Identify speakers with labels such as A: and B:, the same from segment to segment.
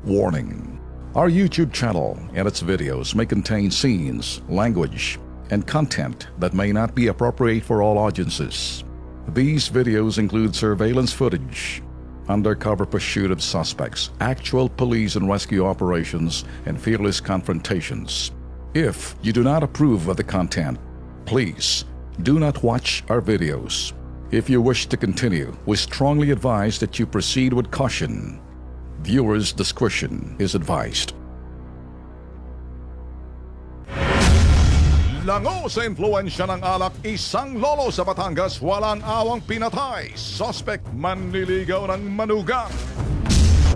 A: Warning: our YouTube channel and its videos may contain scenes, language, and content that may not be appropriate for all audiences. These videos include surveillance footage, undercover pursuit of suspects, actual police and rescue operations, and fearless confrontations. If you do not approve of the content, please do not watch our videos. If you wish to continue, we strongly advise that you proceed with caution. Viewers' discretion is advised.
B: Lango sa impluensya ng alak, isang lolo sa Batangas walang awang pinatay. Suspect manliligaw ng manugang.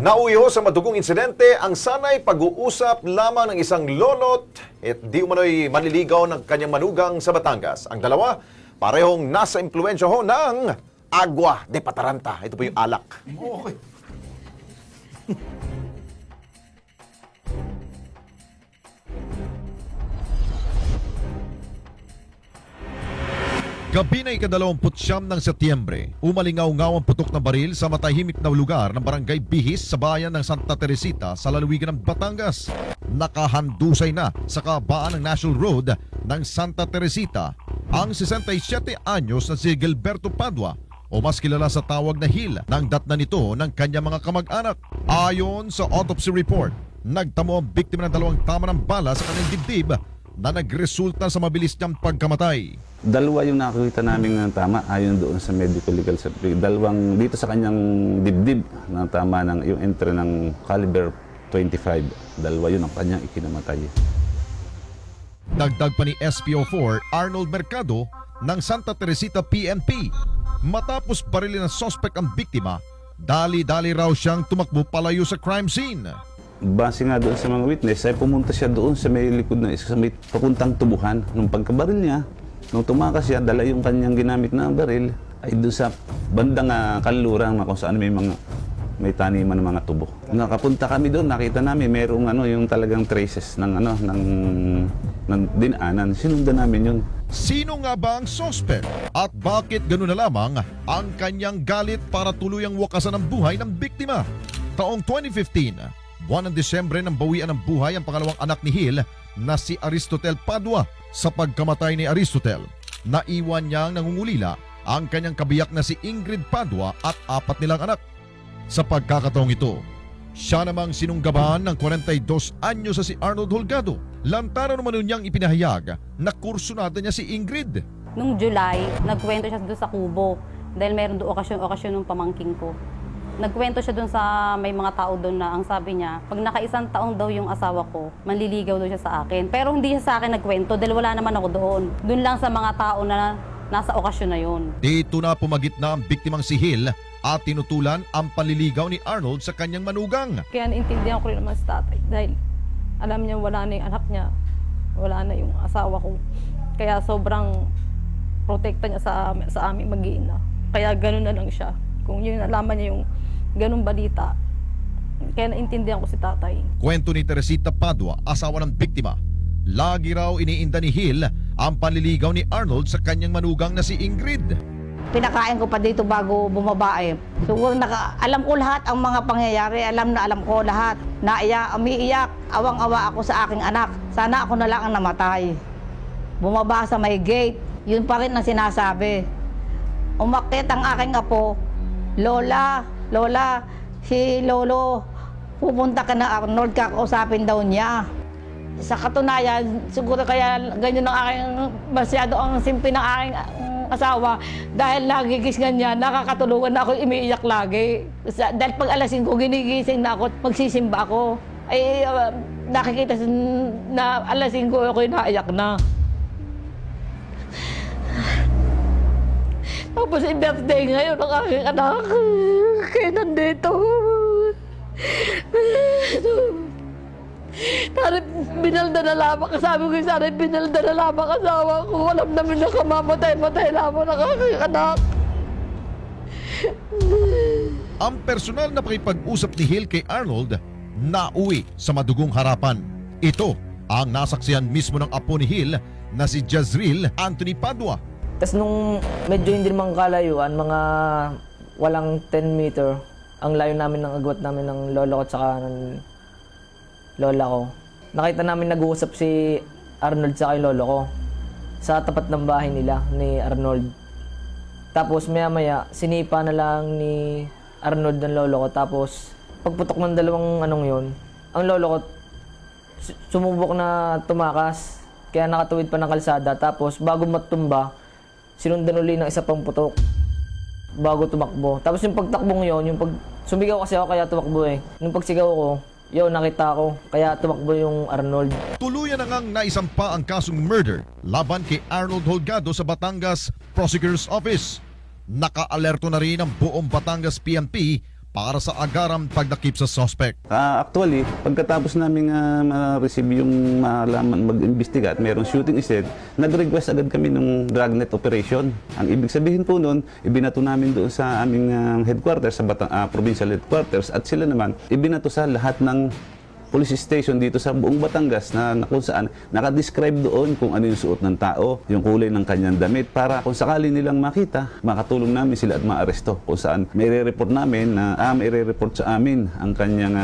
C: Nauyo sa madugong insidente ang sanay pag-uusap lamang ng isang lolo't at di umano'y manliligaw ng kanyang manugang sa Batangas. Ang dalawa, parehong nasa impluensya ho ng Agua de Pataranta. Ito po yung alak.
B: Okay.
D: Gabi na ika-29 ng Setyembre, umalingaw-ngaw ang putok na baril sa matahimik na lugar ng barangay Bihis sa bayan ng Santa Teresita sa lalawigan ng Batangas. Nakahandusay na sa kabaan ng National Road ng Santa Teresita ang 67 anyos na si Gilberto Padua o mas kilala sa tawag na Hil ng datna nito ng kanyang mga kamag-anak. Ayon sa autopsy report, nagtamo ang biktima ng dalawang tama ng bala sa kanyang dibdib na nagresulta sa mabilis niyang pagkamatay.
E: Dalawa yung nakakita namin ng tama ayon doon sa medical legal certificate. Dalawang dito sa kanyang dibdib na tama ng yung entry ng caliber 25. Dalawa yun ang kanyang ikinamatay.
D: Dagdag pa ni SPO4 Arnold Mercado ng Santa Teresita PNP. Matapos barilin ng suspect ang biktima, dali-dali raw siyang tumakbo palayo sa crime scene.
E: Base nga doon sa mga witness, ay pumunta siya doon sa may likod na sa may papuntang tubuhan. Nung pagkabaril niya, nung tumakas siya, dala yung kanyang ginamit na baril ay doon sa bandang kanluran kung saan may taniman ng mga tubo. Nakapunta kami doon, nakita namin mayroong yung talagang traces ng ng dinaanan. Sinundan namin yun.
D: Sino nga ba ang suspect? At bakit gano'n na lamang ang kanyang galit para tuluyang wakasan ang buhay ng biktima? Taong 2015, buwan ng Disyembre nang bawian ng buhay ang pangalawang anak ni Hil na si Aristotel Padua. Sa pagkamatay ni Aristotel, naiwan niyang nangungulila ang kanyang kabiyak na si Ingrid Padua at 4 nilang anak. Sa pagkakataong ito, siya namang sinunggaban ng 42 anyo sa si Arnold Holgado. Lantaran naman niyang ipinahayag na kursunada niya si Ingrid.
F: Nung July, nagkwento siya doon sa Kubo dahil meron doon okasyon ng pamangking ko. Nagkwento siya doon sa may mga tao doon na ang sabi niya, pag naka-1 taong daw yung asawa ko, manliligaw daw siya sa akin. Pero hindi siya sa akin nagkwento dahil wala naman ako doon. Doon lang sa mga tao na nasa okasyon na yun.
D: Dito na pumagitna ang biktimang si Hil at tinutulan ang panliligaw ni Arnold sa kanyang manugang.
G: Kaya naintindihan ko rin naman sa tatay dahil alam niya wala na yung anak niya, wala na yung asawa ko. Kaya sobrang protekta niya sa aming mag-iina. Kaya gano'n na lang siya. Kung yun nalaman niya yung ganung balita, kaya naintindihan ko si tatay.
D: Kwento ni Teresita Padua, asawa ng biktima. Lagi raw iniinda ni Hil ang panliligaw ni Arnold sa kanyang manugang na si Ingrid.
H: Pinakain ko pa dito bago bumaba eh. So alam ko lahat ang mga pangyayari, alam ko lahat. Umiiyak, awang-awa ako sa aking anak. Sana ako na lang ang namatay. Bumaba sa may gate, yun pa rin ang sinasabi. Umakyat ang aking apo, Lola, si Lolo, pupunta ka na Arnold, kakausapin daw niya. Sa katunayan, siguro kaya ganyan ang aking, masyado ang simpi ng aking asawa dahil nagigisgan niya, nakakatulungan na ako, umiiyak lagi. Dahil pag alas 5, ginigising na ako at magsisimba ako. Ay nakikita na alas 5 ako naiyak na. Tapos yung birthday ngayon ng aking anak, kaya nandito. Sana binalda na lamang, sabi ko sana binalda na lamang asawa ko. Alam namin na kamamatay-matay lamang ng aking anak.
D: Ang personal na pakipag-usap ni Hil kay Arnold nauwi sa madugong harapan. Ito ang nasaksihan mismo ng apo ni Hil na si Jazreel Anthony Padua.
I: Tapos nung medyo hindi naman kalayuan, mga walang 10 meter, ang layo namin ng agwat namin ng lolo ko at saka ng lola ko. Nakita namin nag-uusap si Arnold sa kay lolo ko sa tapat ng bahay nila ni Arnold. Tapos maya-maya, sinipa na lang ni Arnold ng lolo ko. Tapos pagputok ng dalawang anong yun, ang lolo ko sumubok na tumakas. Kaya nakatuwid pa ng kalsada. Tapos bago matumba, sinundan uli ng isa pang putok bago tumakbo. Tapos yung pagtakbong yon, sumigaw kasi ako kaya tumakbo eh. Nung pagsigaw ko, nakita ko, kaya tumakbo yung Arnold.
D: Tuluyan na ngang naisampa ang kasong murder laban kay Arnold Holgado sa Batangas Prosecutor's Office. Naka-alerto na rin ang buong Batangas PNP para sa agarang pagdakip sa suspect.
E: Actually, pagkatapos namin ma-receive yung malaman mag-imbestiga at mayroong shooting incident, nag-request agad kami ng dragnet operation. Ang ibig sabihin po nun, ibinato namin doon sa aming headquarters, sa provincial headquarters, at sila naman ibinato sa lahat ng police station dito sa buong Batangas na kung saan nakadescribe doon kung ano yung suot ng tao, yung kulay ng kanyang damit, para kung sakali nilang makita, makatulong namin sila at maaresto. Kung saan may re-report namin na may re-report sa amin ang kanyang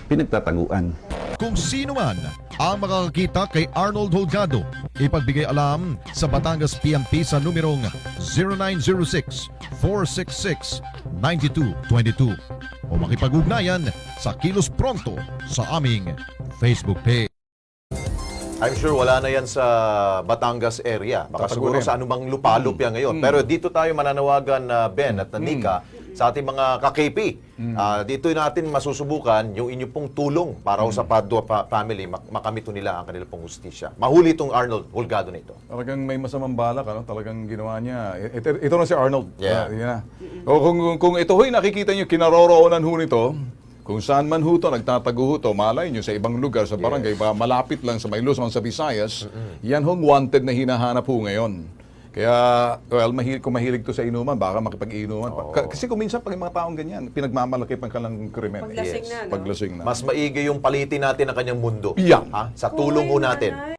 E: pinagtataguan.
D: Kung sino man ang makakakita kay Arnold Holgado, ipagbigay alam sa Batangas PNP sa numerong 0906-466-9222 o makipag-ugnayan sa Kilos Pronto sa aming Facebook page.
C: I'm sure wala na yan sa Batangas area. Baka siguro
B: Tatagurin.
C: sa anumang lupalop yan ngayon. Pero dito tayo mananawagan na Ben at Nika sa ating mga ka-KP. Dito natin masusubukan yung inyong pong tulong para sa Padua family, makamito nila ang kanilang pong hustisya. Mahuli itong Arnold Holgado na ito.
B: Talagang may masamang balak, talagang ginawa niya. Ito na si Arnold.
C: Yeah.
B: Yun na. O kung ito ho'y nakikita niyo, kinaroroonan ho nito, kung saan man ho to, nagtatago ho to, malay nyo sa ibang lugar, sa barangay, malapit lang sa may Luzon, sa Visayas, yan hong wanted na hinahanap ho ngayon. Kaya, kung mahilig to sa inuman, baka makipag-inuman. Kasi kung minsan, pag yung mga taong ganyan, pinagmamalaki pang kalang krimen.
J: Paglasing na, no?
B: Paglasing na.
C: Mas maigi yung palitin natin ang kanyang mundo.
B: Yeah.
C: Sa tulong ho natin.